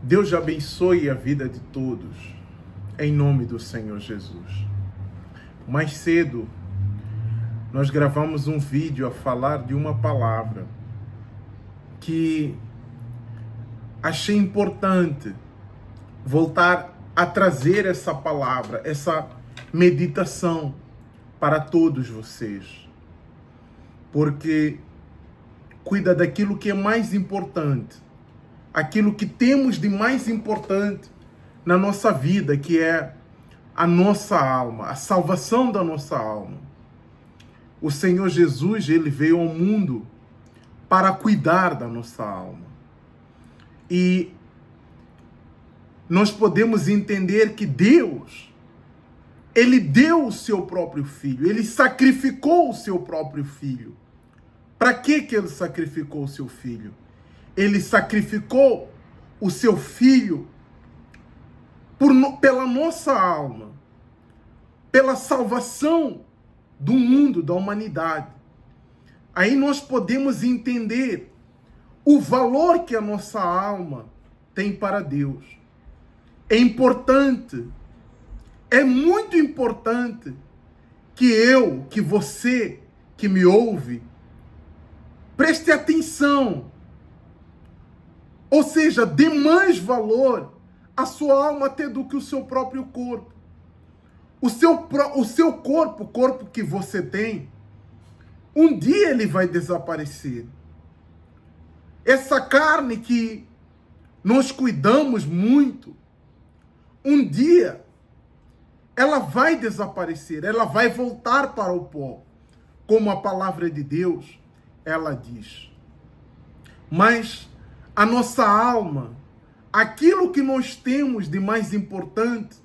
Deus abençoe a vida de todos, em nome do Senhor Jesus. Mais cedo, nós gravamos um vídeo a falar de uma palavra que achei importante voltar a trazer essa palavra, essa meditação para todos vocês. Porque cuida daquilo que é mais importante, aquilo que temos de mais importante na nossa vida, que é a nossa alma, a salvação da nossa alma. O Senhor Jesus, ele veio ao mundo para cuidar da nossa alma. E nós podemos entender que Deus, ele deu o seu próprio filho, ele sacrificou o seu próprio filho. Para que ele sacrificou o seu filho? Ele sacrificou o seu filho pela nossa alma, pela salvação do mundo, da humanidade. Aí nós podemos entender o valor que a nossa alma tem para Deus. É importante, é muito importante que você que me ouve, preste atenção. Ou seja, dê mais valor à sua alma até do que o seu próprio corpo. O seu corpo, o corpo que você tem, um dia ele vai desaparecer. Essa carne que nós cuidamos muito, um dia ela vai desaparecer, ela vai voltar para o pó, como a palavra de Deus, ela diz. Mas a nossa alma, aquilo que nós temos de mais importante,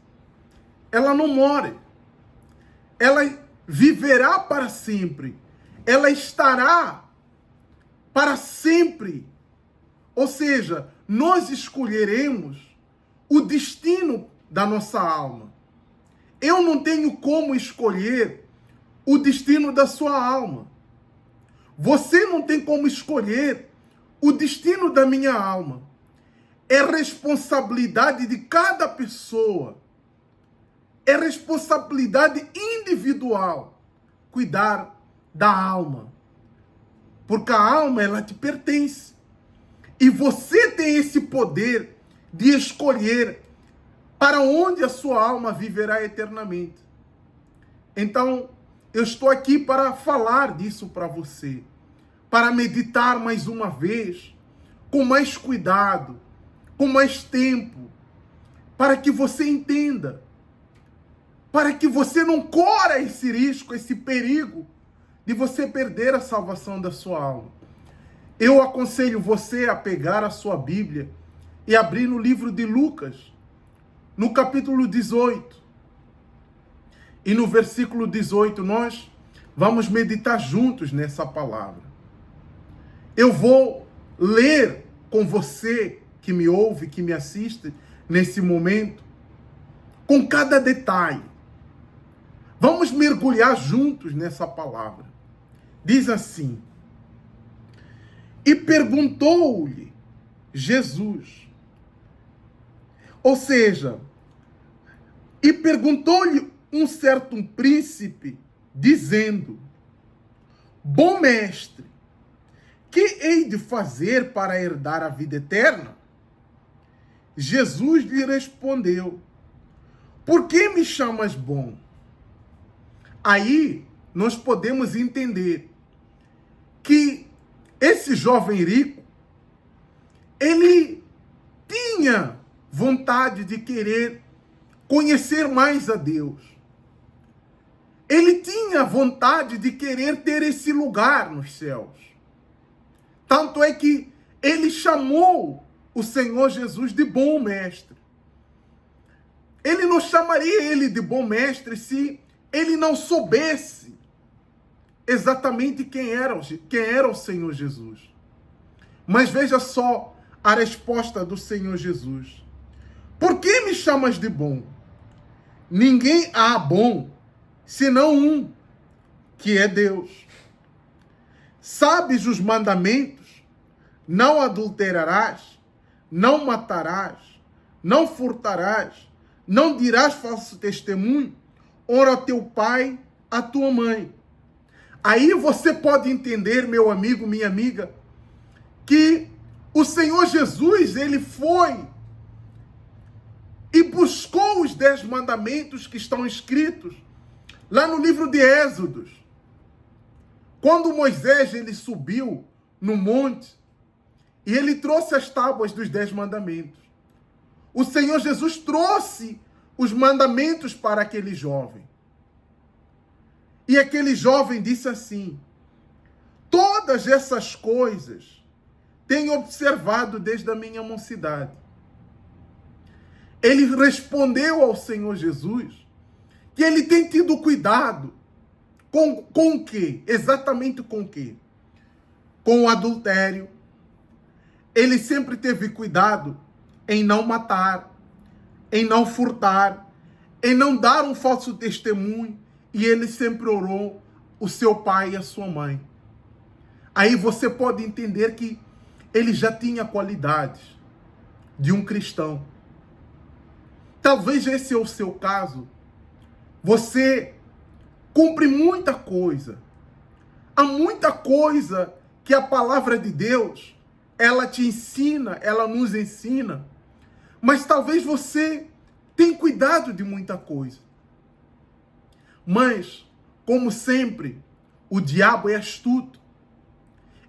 ela não morre. Ela viverá para sempre. Ela estará para sempre. Ou seja, nós escolheremos o destino da nossa alma. Eu não tenho como escolher o destino da sua alma. Você não tem como escolher o destino da minha alma. É responsabilidade de cada pessoa. É responsabilidade individual cuidar da alma. Porque a alma, ela te pertence. E você tem esse poder de escolher para onde a sua alma viverá eternamente. Então, eu estou aqui para falar disso para você. Para meditar mais uma vez, com mais cuidado, com mais tempo, para que você entenda, para que você não corra esse risco, esse perigo de você perder a salvação da sua alma. Eu aconselho você a pegar a sua Bíblia e abrir no livro de Lucas, no capítulo 18. E no versículo 18 nós vamos meditar juntos nessa palavra. Eu vou ler com você que me ouve, que me assiste nesse momento, com cada detalhe. Vamos mergulhar juntos nessa palavra. Diz assim: e perguntou-lhe Jesus. Ou seja, e perguntou-lhe um certo príncipe, dizendo: bom mestre, que hei de fazer para herdar a vida eterna? Jesus lhe respondeu: por que me chamas bom? Aí nós podemos entender que esse jovem rico, ele tinha vontade de querer conhecer mais a Deus. Ele tinha vontade de querer ter esse lugar nos céus. Tanto é que ele chamou o Senhor Jesus de bom mestre. Ele não chamaria ele de bom mestre se ele não soubesse exatamente quem era o Senhor Jesus. Mas veja só a resposta do Senhor Jesus. Por que me chamas de bom? Ninguém há bom, senão um, que é Deus. Sabes os mandamentos? Não adulterarás, não matarás, não furtarás, não dirás falso testemunho, honra teu pai, a tua mãe. Aí você pode entender, meu amigo, minha amiga, que o Senhor Jesus, ele foi e buscou os 10 mandamentos que estão escritos lá no livro de Êxodos. Quando Moisés ele subiu no monte e ele trouxe as tábuas dos 10 mandamentos, o Senhor Jesus trouxe os mandamentos para aquele jovem. E aquele jovem disse assim: todas essas coisas tenho observado desde a minha mocidade. Ele respondeu ao Senhor Jesus que ele tem tido cuidado com o quê? Exatamente com o quê? Com o adultério. Ele sempre teve cuidado em não matar, em não furtar, em não dar um falso testemunho, e ele sempre orou o seu pai e a sua mãe. Aí você pode entender que ele já tinha qualidades de um cristão. Talvez esse é o seu caso. Você cumpre muita coisa. Há muita coisa que a palavra de Deus, ela te ensina, ela nos ensina. Mas talvez você tenha cuidado de muita coisa. Mas, como sempre, o diabo é astuto.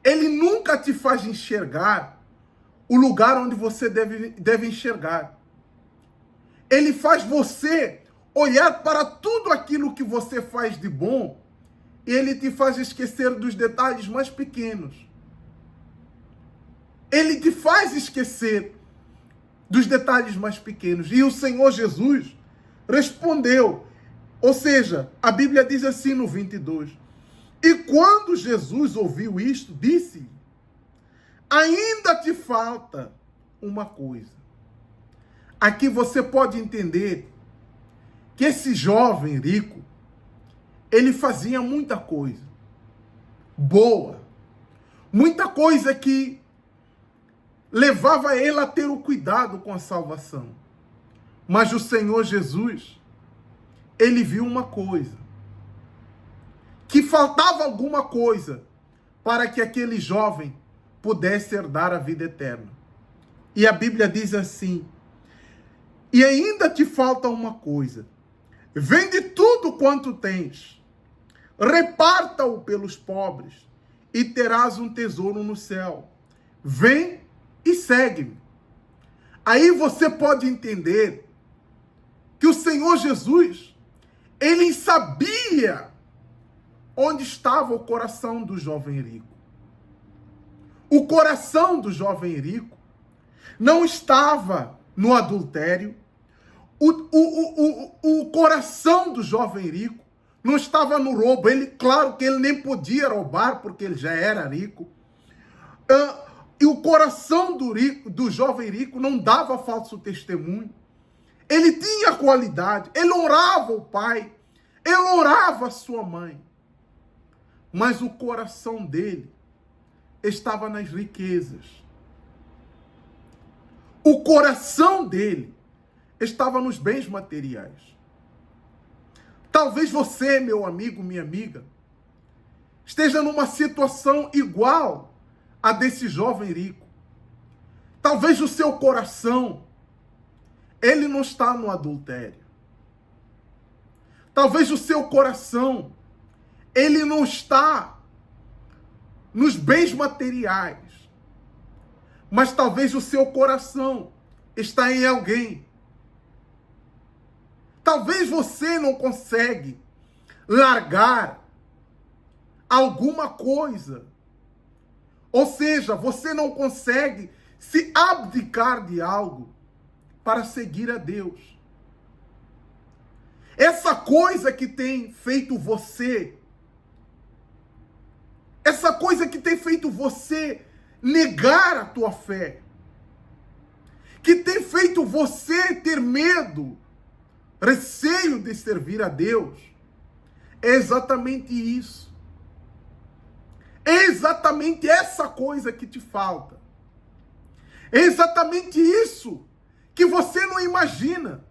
Ele nunca te faz enxergar o lugar onde você deve enxergar. Ele faz você olhar para tudo aquilo que você faz de bom, e ele te faz esquecer dos detalhes mais pequenos. Ele te faz esquecer dos detalhes mais pequenos. E o Senhor Jesus respondeu. Ou seja, a Bíblia diz assim no 22. E quando Jesus ouviu isto, disse: ainda te falta uma coisa. Aqui você pode entender que esse jovem rico, ele fazia muita coisa boa, muita coisa que levava ele a ter o cuidado com a salvação. Mas o Senhor Jesus, ele viu uma coisa, que faltava alguma coisa para que aquele jovem pudesse herdar a vida eterna. E a Bíblia diz assim: e ainda te falta uma coisa. Vende tudo quanto tens, reparta-o pelos pobres, e terás um tesouro no céu. Vem e segue-me. Aí você pode entender que o Senhor Jesus, ele sabia onde estava o coração do jovem rico. O coração do jovem rico não estava no adultério. O coração do jovem rico não estava no roubo. Claro que ele nem podia roubar, porque ele já era rico. E o coração do jovem rico não dava falso testemunho. Ele tinha qualidade, ele honrava o pai, ele honrava a sua mãe. Mas o coração dele estava nas riquezas. O coração dele estava nos bens materiais. Talvez você, meu amigo, minha amiga, esteja numa situação igual a desse jovem rico. Talvez o seu coração, ele não está no adultério. Talvez o seu coração, ele não está nos bens materiais. Mas talvez o seu coração está em alguém. Talvez você não consegue largar alguma coisa. Ou seja, você não consegue se abdicar de algo para seguir a Deus. Essa coisa que tem feito você, essa coisa que tem feito você negar a tua fé, que tem feito você ter medo, receio de servir a Deus, é exatamente isso. É exatamente essa coisa que te falta. É exatamente isso que você não imagina,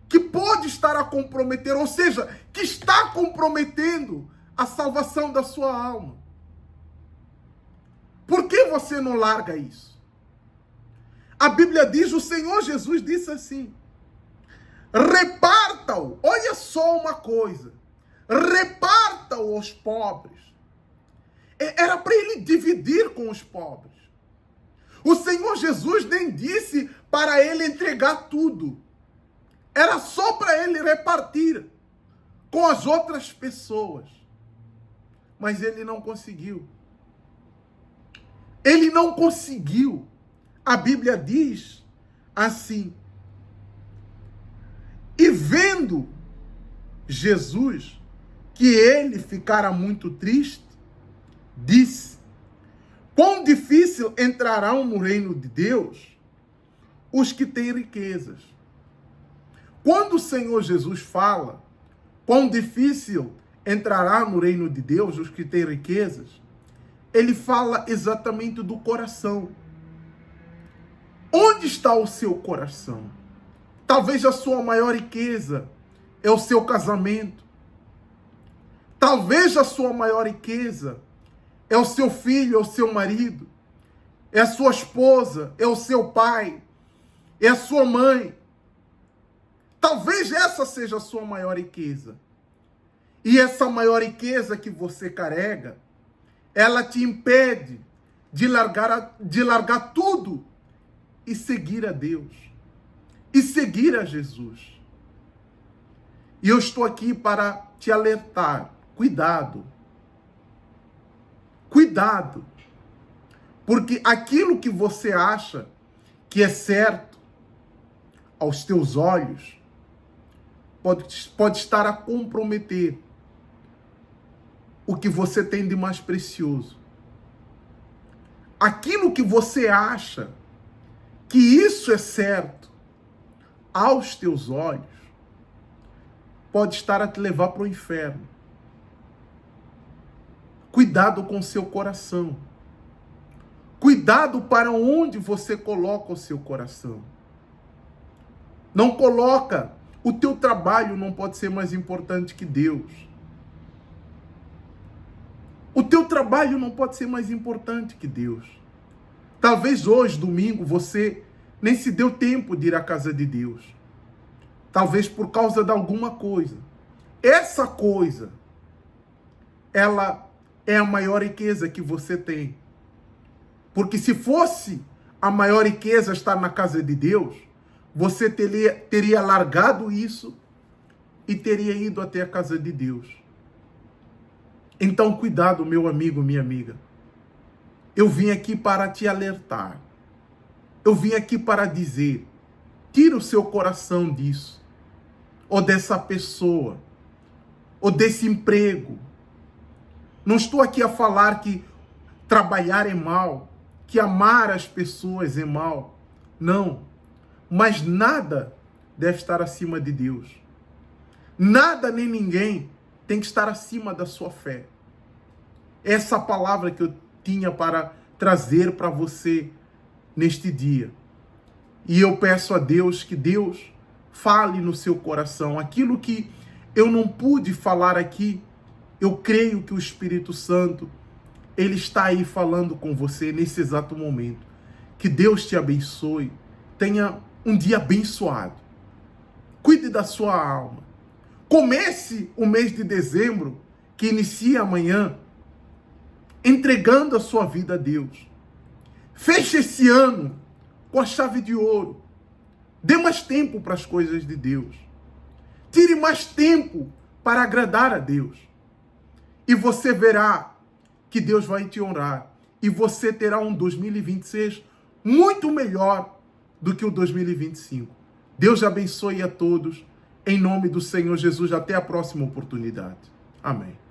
que pode estar a comprometer, ou seja, que está comprometendo a salvação da sua alma. Por que você não larga isso? A Bíblia diz, o Senhor Jesus disse assim, reparta-o, olha só uma coisa, reparta-o aos pobres. Era para ele dividir com os pobres. O Senhor Jesus nem disse para ele entregar tudo. Era só para ele repartir com as outras pessoas. Mas ele não conseguiu. Ele não conseguiu. A Bíblia diz assim, e vendo Jesus que ele ficara muito triste, disse, quão difícil entrarão no reino de Deus os que têm riquezas. Quando o Senhor Jesus fala, quão difícil entrará no reino de Deus os que têm riquezas, ele fala exatamente do coração. Onde está o seu coração? Talvez a sua maior riqueza é o seu casamento. Talvez a sua maior riqueza é o seu filho, é o seu marido, é a sua esposa, é o seu pai, é a sua mãe. Talvez essa seja a sua maior riqueza. E essa maior riqueza que você carrega, ela te impede de largar tudo e seguir a Deus. E seguir a Jesus. E eu estou aqui para te alertar. Cuidado. Cuidado. Porque aquilo que você acha que é certo aos teus olhos pode estar a comprometer o que você tem de mais precioso. Aquilo que você acha que isso é certo aos teus olhos pode estar a te levar para o inferno. Cuidado com o seu coração. Cuidado para onde você coloca o seu coração. Não coloca. O teu trabalho não pode ser mais importante que Deus. O teu trabalho não pode ser mais importante que Deus. Talvez hoje, domingo, você nem se deu tempo de ir à casa de Deus. Talvez por causa de alguma coisa. Essa coisa, ela é a maior riqueza que você tem. Porque se fosse a maior riqueza estar na casa de Deus, você teria largado isso e teria ido até a casa de Deus. Então, cuidado, meu amigo, minha amiga. Eu vim aqui para te alertar. Eu vim aqui para dizer, tira o seu coração disso, ou dessa pessoa, ou desse emprego. Não estou aqui a falar que trabalhar é mal, que amar as pessoas é mal. Não. Mas nada deve estar acima de Deus. Nada nem ninguém tem que estar acima da sua fé. Essa palavra que eu tinha para trazer para você neste dia. E eu peço a Deus que Deus fale no seu coração. Aquilo que eu não pude falar aqui, eu creio que o Espírito Santo, ele está aí falando com você nesse exato momento. Que Deus te abençoe. Tenha um dia abençoado. Cuide da sua alma. Comece o mês de dezembro, que inicia amanhã, entregando a sua vida a Deus. Feche esse ano com a chave de ouro. Dê mais tempo para as coisas de Deus. Tire mais tempo para agradar a Deus. E você verá que Deus vai te honrar. E você terá um 2026 muito melhor do que o 2025. Deus abençoe a todos. Em nome do Senhor Jesus. Até a próxima oportunidade. Amém.